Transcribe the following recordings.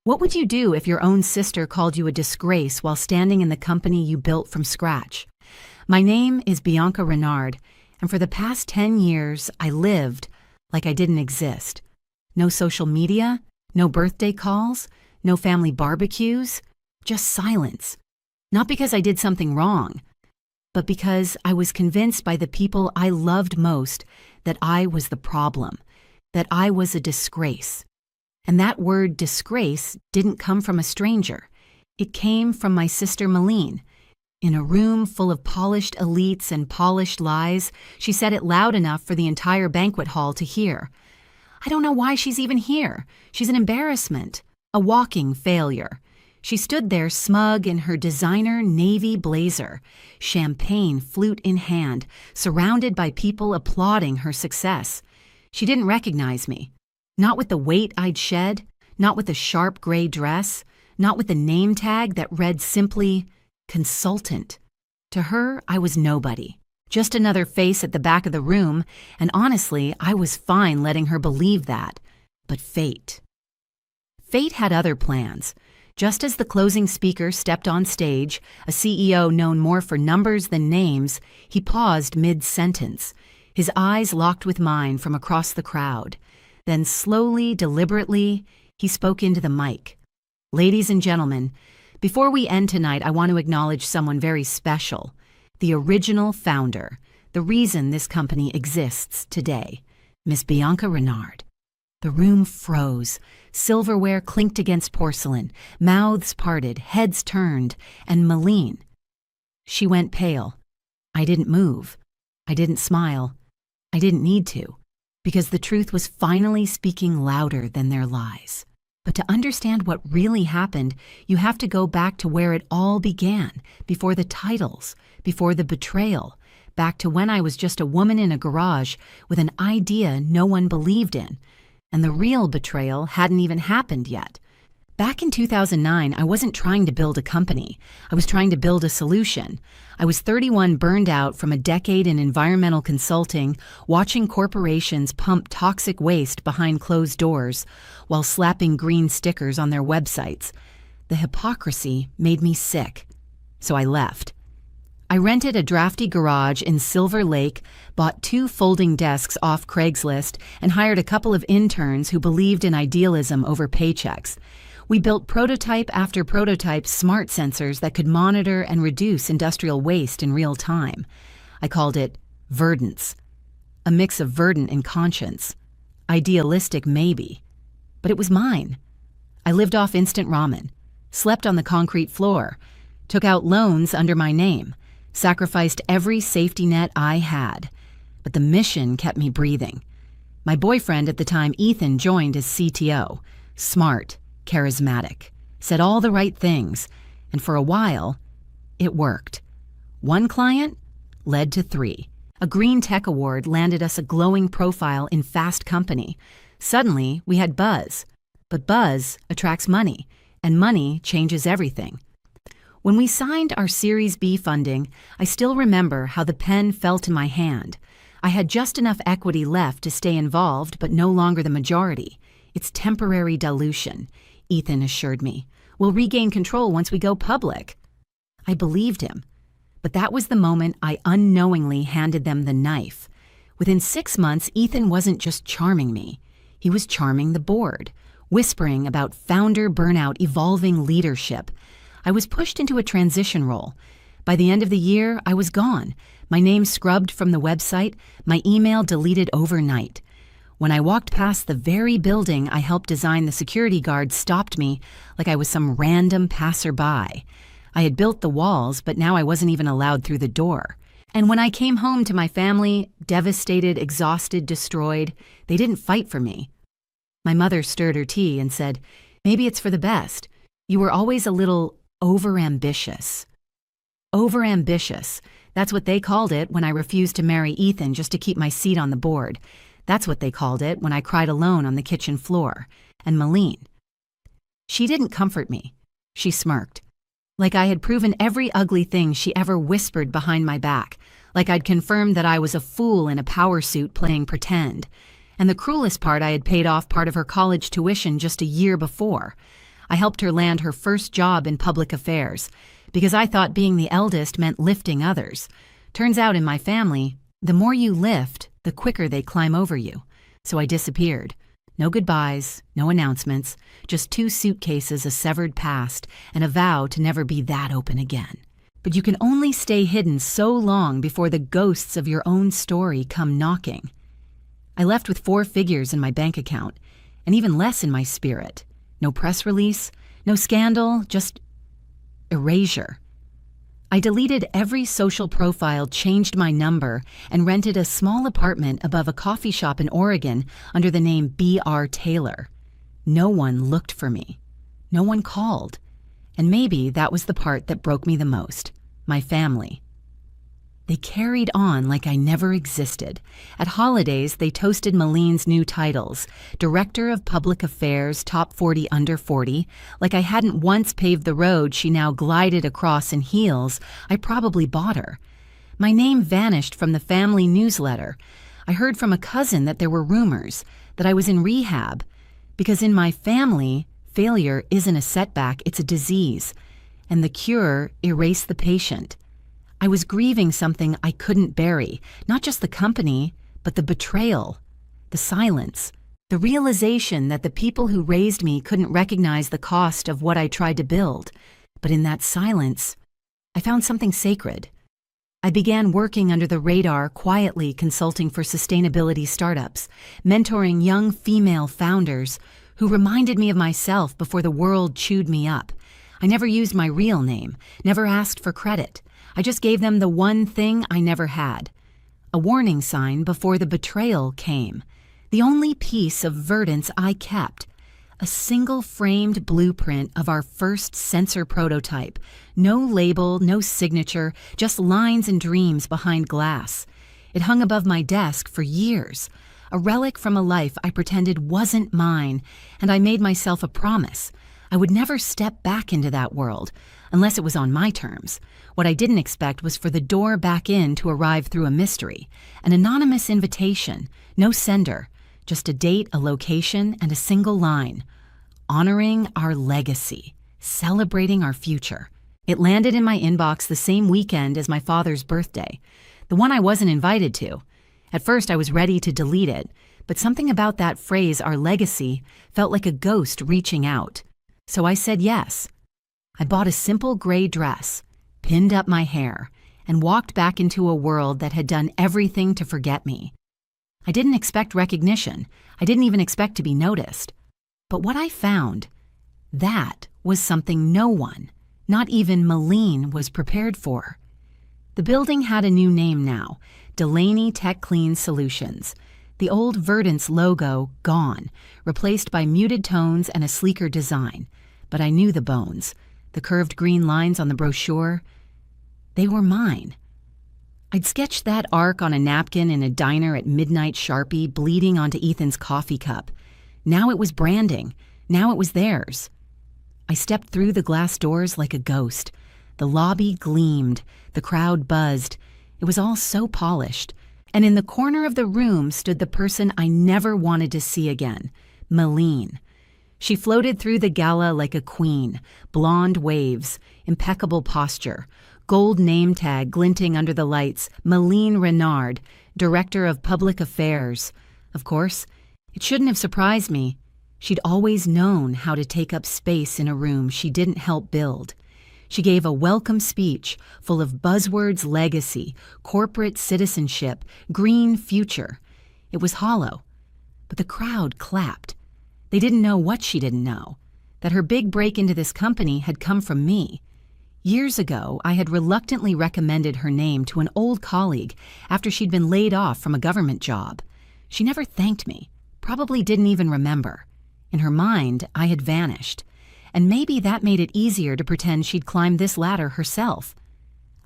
What would you do if your own sister called you a disgrace while standing in the company you built from scratch? My name is Bianca Renard, and for the past 10 years, I lived like I didn't exist. No social media, no birthday calls, no family barbecues, just silence. Not because I did something wrong, but because I was convinced by the people I loved most that I was the problem, that I was a disgrace. And that word disgrace didn't come from a stranger. It came from my sister Malene. In a room full of polished elites and polished lies, she said it loud enough for the entire banquet hall to hear. I don't know why she's even here. She's an embarrassment, a walking failure. She stood there smug in her designer navy blazer, champagne flute in hand, surrounded by people applauding her success. She didn't recognize me. Not with the weight I'd shed, not with the sharp gray dress, not with the name tag that read simply, consultant. To her, I was nobody. Just another face at the back of the room, and honestly, I was fine letting her believe that. But fate. Fate had other plans. Just as the closing speaker stepped on stage, a CEO known more for numbers than names, he paused mid-sentence. His eyes locked with mine from across the crowd. Then slowly, deliberately, he spoke into the mic. Ladies and gentlemen, before we end tonight, I want to acknowledge someone very special. The original founder, the reason this company exists today, Miss Bianca Renard. The room froze. Silverware clinked against porcelain, mouths parted, heads turned, and Malene. She went pale. I didn't move. I didn't smile. I didn't need to. Because the truth was finally speaking louder than their lies. But to understand what really happened, you have to go back to where it all began, before the titles, before the betrayal, back to when I was just a woman in a garage with an idea no one believed in, and the real betrayal hadn't even happened yet. Back in 2009, I wasn't trying to build a company. I was trying to build a solution. I was 31, burned out from a decade in environmental consulting, watching corporations pump toxic waste behind closed doors while slapping green stickers on their websites. The hypocrisy made me sick, so I left. I rented a drafty garage in Silver Lake, bought 2 folding desks off Craigslist, and hired a couple of interns who believed in idealism over paychecks. We built prototype after prototype smart sensors that could monitor and reduce industrial waste in real time. I called it verdance, a mix of verdant and conscience. Idealistic, maybe, but it was mine. I lived off instant ramen, slept on the concrete floor, took out loans under my name, sacrificed every safety net I had. But the mission kept me breathing. My boyfriend at the time, Ethan, joined as CTO, smart, charismatic, said all the right things, and for a while, it worked. One client led to 3. A Green Tech Award landed us a glowing profile in Fast Company. Suddenly, we had buzz. But buzz attracts money, and money changes everything. When we signed our Series B funding, I still remember how the pen felt in my hand. I had just enough equity left to stay involved, but no longer the majority. It's temporary dilution, Ethan assured me. We'll regain control once we go public. I believed him. But that was the moment I unknowingly handed them the knife. Within 6 months, Ethan wasn't just charming me. He was charming the board, whispering about founder burnout, evolving leadership. I was pushed into a transition role. By the end of the year, I was gone. My name scrubbed from the website, my email deleted overnight. When I walked past the very building I helped design, the security guard stopped me like I was some random passerby. I had built the walls, but now I wasn't even allowed through the door. And when I came home to my family, devastated, exhausted, destroyed, they didn't fight for me. My mother stirred her tea and said, "Maybe it's for the best. You were always a little overambitious." Overambitious. That's what they called it when I refused to marry Ethan just to keep my seat on the board. That's what they called it when I cried alone on the kitchen floor. And Malene. She didn't comfort me. She smirked. Like I had proven every ugly thing she ever whispered behind my back. Like I'd confirmed that I was a fool in a power suit playing pretend. And the cruelest part, I had paid off part of her college tuition just a year before. I helped her land her first job in public affairs because I thought being the eldest meant lifting others. Turns out in my family, the more you lift, the quicker they climb over you. So I disappeared. No goodbyes, no announcements, just 2 suitcases, a severed past, and a vow to never be that open again. But you can only stay hidden so long before the ghosts of your own story come knocking. I left with 4 figures in my bank account, and even less in my spirit. No press release, no scandal, just erasure. I deleted every social profile, changed my number, and rented a small apartment above a coffee shop in Oregon under the name B.R. Taylor. No one looked for me. No one called. And maybe that was the part that broke me the most. My family. They carried on like I never existed. At holidays, they toasted Malene's new titles, Director of Public Affairs, Top 40 Under 40, like I hadn't once paved the road she now glided across in heels. I probably bought her. My name vanished from the family newsletter. I heard from a cousin that there were rumors, that I was in rehab, because in my family, failure isn't a setback, it's a disease, and the cure erased the patient. I was grieving something I couldn't bury, not just the company, but the betrayal, the silence, the realization that the people who raised me couldn't recognize the cost of what I tried to build. But in that silence, I found something sacred. I began working under the radar, quietly consulting for sustainability startups, mentoring young female founders who reminded me of myself before the world chewed me up. I never used my real name, never asked for credit. I just gave them the one thing I never had, a warning sign before the betrayal came. The only piece of verdance I kept, a single framed blueprint of our first sensor prototype. No label, no signature, just lines and dreams behind glass. It hung above my desk for years, a relic from a life I pretended wasn't mine, and I made myself a promise. I would never step back into that world, unless it was on my terms. What I didn't expect was for the door back in to arrive through a mystery, an anonymous invitation, no sender, just a date, a location, and a single line. Honoring our legacy, celebrating our future. It landed in my inbox the same weekend as my father's birthday, the one I wasn't invited to. At first I was ready to delete it, but something about that phrase, our legacy, felt like a ghost reaching out. So I said yes. I bought a simple gray dress, pinned up my hair, and walked back into a world that had done everything to forget me. I didn't expect recognition. I didn't even expect to be noticed. But what I found, that was something no one, not even Malene, was prepared for. The building had a new name now, Delaney Tech Clean Solutions. The old Verdance logo gone, replaced by muted tones and a sleeker design. But I knew the bones. The curved green lines on the brochure, they were mine. I'd sketched that arc on a napkin in a diner at midnight Sharpie, bleeding onto Ethan's coffee cup. Now it was branding. Now it was theirs. I stepped through the glass doors like a ghost. The lobby gleamed. The crowd buzzed. It was all so polished. And in the corner of the room stood the person I never wanted to see again, Malene. She floated through the gala like a queen, blonde waves, impeccable posture, gold name tag glinting under the lights, Malene Renard, Director of Public Affairs. Of course, it shouldn't have surprised me. She'd always known how to take up space in a room she didn't help build. She gave a welcome speech full of buzzwords, legacy, corporate citizenship, green future. It was hollow, but the crowd clapped. They didn't know what she didn't know, that her big break into this company had come from me. Years ago, I had reluctantly recommended her name to an old colleague after she'd been laid off from a government job. She never thanked me, probably didn't even remember. In her mind, I had vanished, and maybe that made it easier to pretend she'd climbed this ladder herself.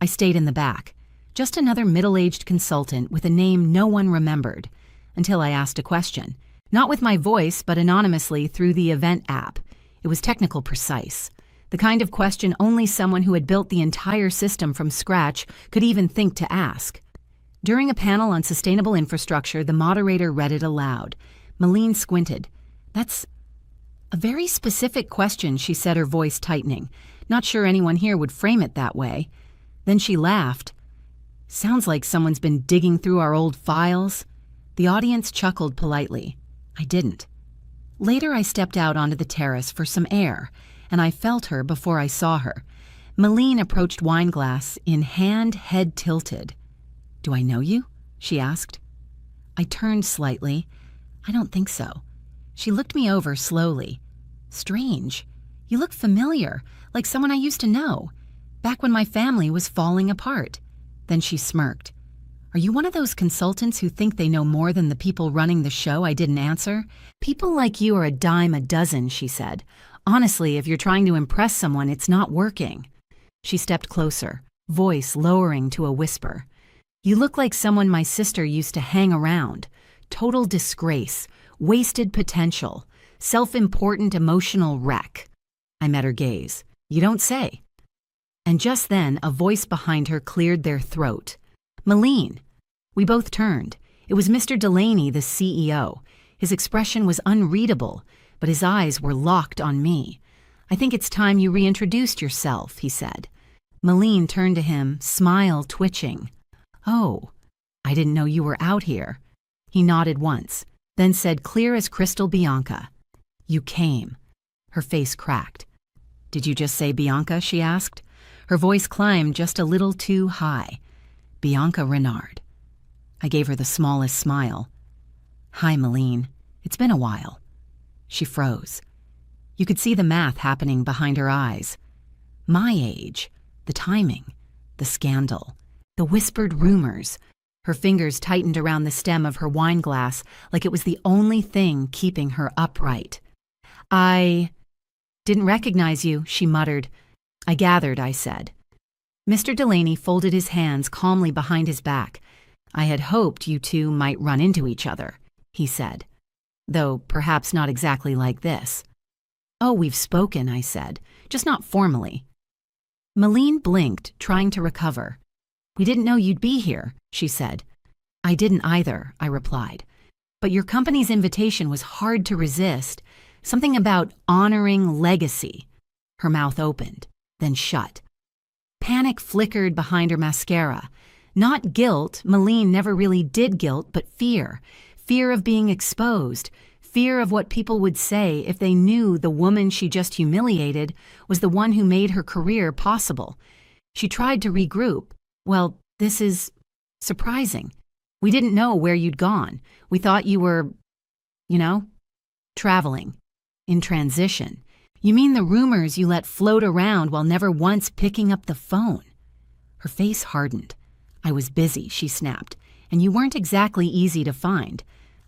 I stayed in the back, just another middle-aged consultant with a name no one remembered, until I asked a question. Not with my voice, but anonymously through the event app. It was technical precise. The kind of question only someone who had built the entire system from scratch could even think to ask. During a panel on sustainable infrastructure, the moderator read it aloud. Malene squinted. That's A very specific question, she said, her voice tightening. Not sure anyone here would frame it that way. Then she laughed. Sounds like someone's been digging through our old files. The audience chuckled politely. I didn't. Later, I stepped out onto the terrace for some air, and I felt her before I saw her. Malene approached Wineglass in hand, head tilted. "Do I know you?" she asked. I turned slightly. "I don't think so." She looked me over slowly. "Strange. You look familiar, like someone I used to know, back when my family was falling apart." Then she smirked. "Are you one of those consultants who think they know more than the people running the show?" I didn't answer. "People like you are a dime a dozen," she said. "Honestly, if you're trying to impress someone, it's not working." She stepped closer, voice lowering to a whisper. "You look like someone my sister used to hang around. Total disgrace, wasted potential, self-important emotional wreck." I met her gaze. "You don't say." And just then, a voice behind her cleared their throat. "Malene." We both turned. It was Mr. Delaney, the CEO. His expression was unreadable, but his eyes were locked on me. "I think it's time you reintroduced yourself," he said. Malene turned to him, smile twitching. "Oh, I didn't know you were out here." He nodded once, then said clear as crystal, "Bianca, you came." Her face cracked. "Did you just say Bianca?" she asked. Her voice climbed just a little too high. "Bianca Renard." I gave her the smallest smile. "Hi, Malene. It's been a while." She froze. You could see the math happening behind her eyes. My age, the timing, the scandal, the whispered rumors. Her fingers tightened around the stem of her wine glass like it was the only thing keeping her upright. "I didn't recognize you," she muttered. "I gathered," I said. Mr. Delaney folded his hands calmly behind his back. "I had hoped you two might run into each other," he said, "though perhaps not exactly like this." "Oh, we've spoken," I said, "just not formally." Malene blinked, trying to recover. "We didn't know you'd be here," she said. "I didn't either," I replied. "But your company's invitation was hard to resist. Something about honoring legacy." Her mouth opened, then shut. Panic flickered behind her mascara. Not guilt, Malene never really did guilt, but fear. Fear of being exposed. Fear of what people would say if they knew the woman she just humiliated was the one who made her career possible. She tried to regroup. "Well, this is surprising. We didn't know where you'd gone. We thought you were, traveling. In transition. You mean the rumors you let float around while never once picking up the phone?" Her face hardened. "I was busy," she snapped, "and you weren't exactly easy to find."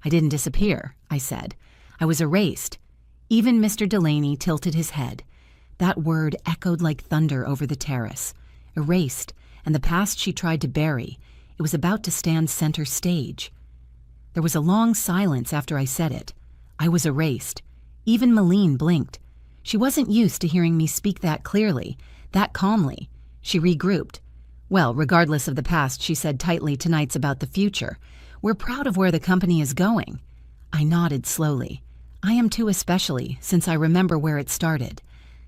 "I didn't disappear," I said. "I was erased." Even Mr. Delaney tilted his head. That word echoed like thunder over the terrace. Erased, and the past she tried to bury. It was about to stand center stage. There was a long silence after I said it. I was erased. Even Malene blinked. She wasn't used to hearing me speak that clearly, that calmly. She regrouped. "Well, regardless of the past," she said tightly, "tonight's about the future. We're proud of where the company is going." I nodded slowly. I am too, especially since I remember where it started.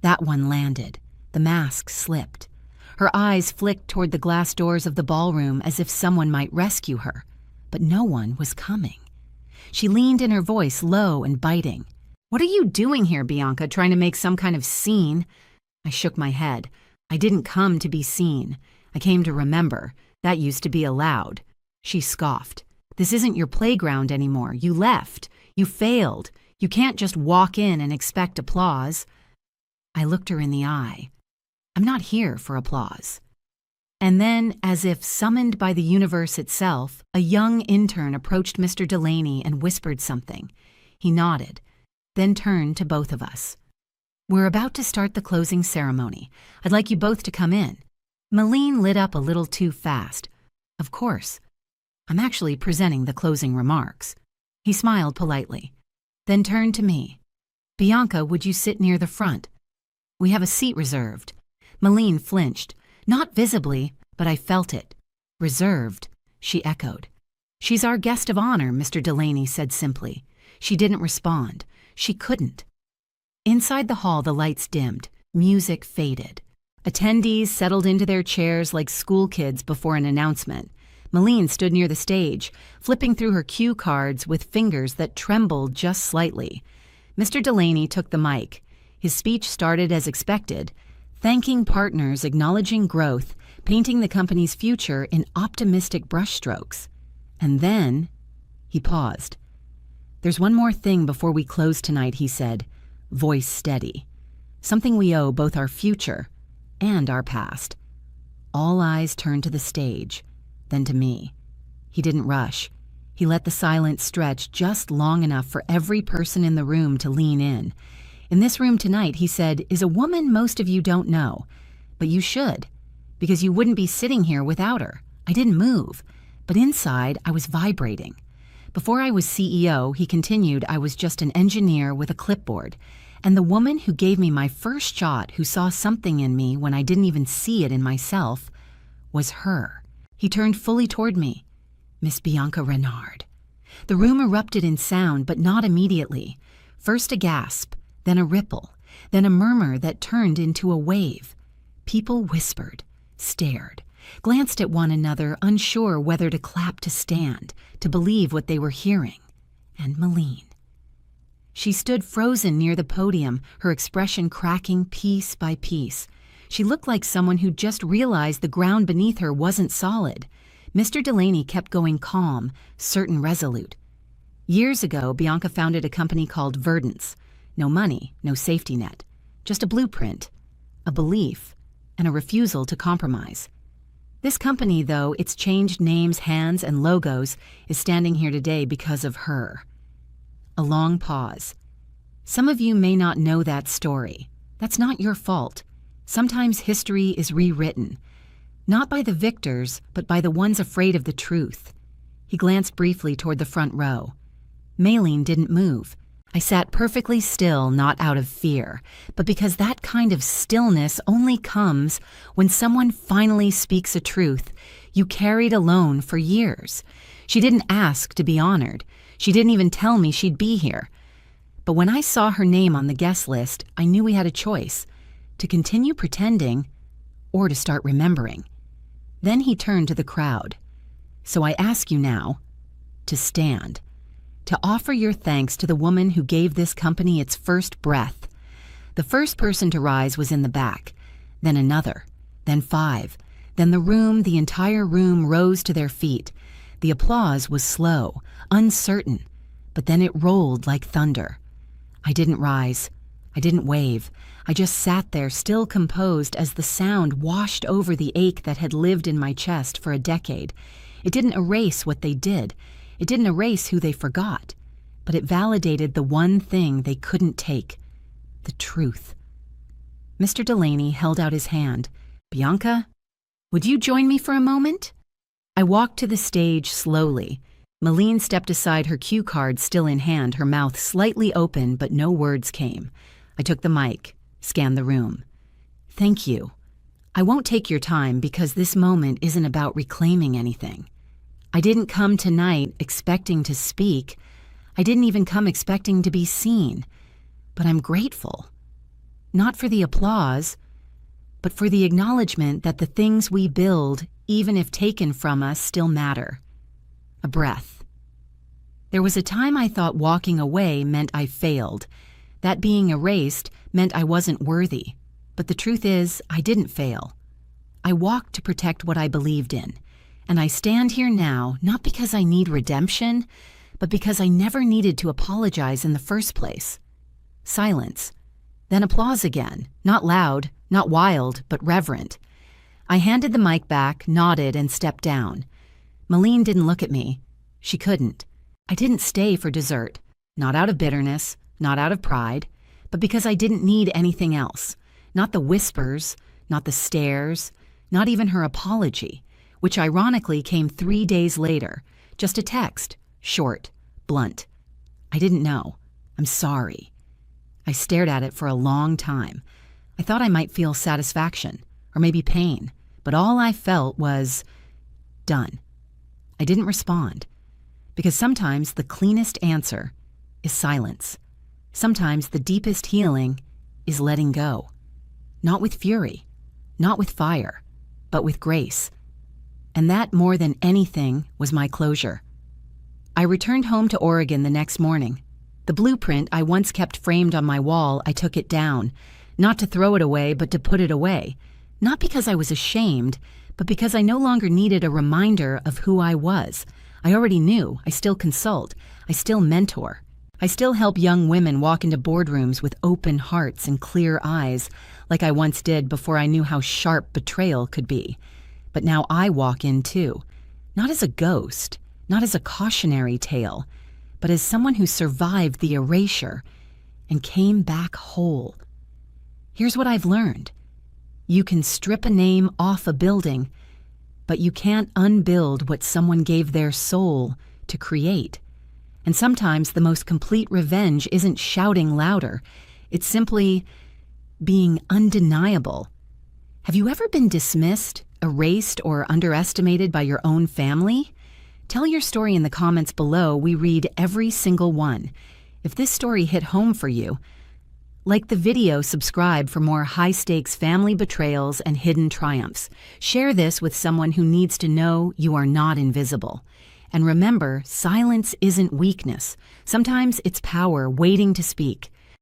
That one landed. The mask slipped. Her eyes flicked toward the glass doors of the ballroom as if someone might rescue her. But no one was coming. She leaned in, her voice low and biting. "What are you doing here, Bianca, trying to make some kind of scene?" I shook my head. "I didn't come to be seen. I came to remember. That used to be allowed." She scoffed. "This isn't your playground anymore. You left. You failed. You can't just walk in and expect applause." I looked her in the eye. "I'm not here for applause." And then, as if summoned by the universe itself, a young intern approached Mr. Delaney and whispered something. He nodded, then turned to both of us. "We're about to start the closing ceremony. I'd like you both to come in." Malene lit up a little too fast. "Of course. I'm actually presenting the closing remarks." He smiled politely, then turned to me. "Bianca, would you sit near the front? We have a seat reserved." Malene flinched. Not visibly, but I felt it. "Reserved," she echoed. "She's our guest of honor," Mr. Delaney said simply. She didn't respond. She couldn't. Inside the hall, the lights dimmed. Music faded. Attendees settled into their chairs like school kids before an announcement. Malene stood near the stage, flipping through her cue cards with fingers that trembled just slightly. Mr. Delaney took the mic. His speech started as expected, thanking partners, acknowledging growth, painting the company's future in optimistic brushstrokes. And then he paused. "There's one more thing before we close tonight," he said, voice steady. "Something we owe both our future and our past." All eyes turned to the stage, then to me. He didn't rush. He let the silence stretch just long enough for every person in the room to lean in. "In this room tonight," he said, "is a woman most of you don't know. But you should, because you wouldn't be sitting here without her. I didn't move, but inside I was vibrating. Before I was CEO," he continued, "I was just an engineer with a clipboard. And the woman who gave me my first shot, who saw something in me when I didn't even see it in myself, was her." He turned fully toward me. "Miss Bianca Renard." The room erupted in sound, but not immediately. First a gasp, then a ripple, then a murmur that turned into a wave. People whispered, stared, glanced at one another, unsure whether to clap, to stand, to believe what they were hearing. And Malene. She stood frozen near the podium, her expression cracking piece by piece. She looked like someone who just realized the ground beneath her wasn't solid. Mr. Delaney kept going calm, certain, resolute. "Years ago, Bianca founded a company called Verdance. No money, no safety net. Just a blueprint, a belief, and a refusal to compromise. This company, though it's changed names, hands, and logos, is standing here today because of her." A long pause. "Some of you may not know that story. That's not your fault. Sometimes history is rewritten. Not by the victors, but by the ones afraid of the truth." He glanced briefly toward the front row. Malene didn't move. I sat perfectly still, not out of fear, but because that kind of stillness only comes when someone finally speaks a truth you carried alone for years. She didn't ask to be honored. She didn't even tell me she'd be here. But when I saw her name on the guest list, I knew we had a choice: to continue pretending or to start remembering. Then he turned to the crowd. "So I ask you now to stand, to offer your thanks to the woman who gave this company its first breath." The first person to rise was in the back, then another, then 5. Then the entire room rose to their feet. The applause was slow, uncertain, but then it rolled like thunder. I didn't rise. I didn't wave. I just sat there, still composed, as the sound washed over the ache that had lived in my chest for a decade. It didn't erase what they did. It didn't erase who they forgot. But it validated the one thing they couldn't take: the truth. Mr. Delaney held out his hand. "Bianca, would you join me for a moment?" I walked to the stage slowly. Malene stepped aside, her cue card still in hand, her mouth slightly open, but no words came. I took the mic, scanned the room. "Thank you. I won't take your time because this moment isn't about reclaiming anything. I didn't come tonight expecting to speak. I didn't even come expecting to be seen. But I'm grateful. Not for the applause, but for the acknowledgement that the things we build, even if taken from us, still matter." A breath. There was a time I thought walking away meant I failed. That being erased meant I wasn't worthy. But the truth is, I didn't fail. I walked to protect what I believed in. And I stand here now, not because I need redemption, but because I never needed to apologize in the first place. Silence. Then applause again. Not loud, not wild, but reverent. I handed the mic back, nodded, and stepped down. Malene didn't look at me. She couldn't. I didn't stay for dessert. Not out of bitterness, not out of pride, but because I didn't need anything else. Not the whispers, not the stares, not even her apology, which ironically came 3 days later. Just a text, short, blunt. I didn't know. "I'm sorry." I stared at it for a long time. I thought I might feel satisfaction, or maybe pain, but all I felt was done. I didn't respond, because sometimes the cleanest answer is silence. Sometimes the deepest healing is letting go. Not with fury, not with fire, but with grace. And that, more than anything, was my closure. I returned home to Oregon the next morning. The blueprint I once kept framed on my wall, I took it down, not to throw it away, but to put it away. Not because I was ashamed, but because I no longer needed a reminder of who I was. I already knew. I still consult. I still mentor. I still help young women walk into boardrooms with open hearts and clear eyes, like I once did before I knew how sharp betrayal could be. But now I walk in too, not as a ghost, not as a cautionary tale, but as someone who survived the erasure and came back whole. Here's what I've learned. You can strip a name off a building, but you can't unbuild what someone gave their soul to create. And sometimes the most complete revenge isn't shouting louder. It's simply being undeniable. Have you ever been dismissed, erased, or underestimated by your own family? Tell your story in the comments below. We read every single one. If this story hit home for you, like the video, subscribe for more high-stakes family betrayals and hidden triumphs. Share this with someone who needs to know you are not invisible. And remember, silence isn't weakness. Sometimes it's power waiting to speak.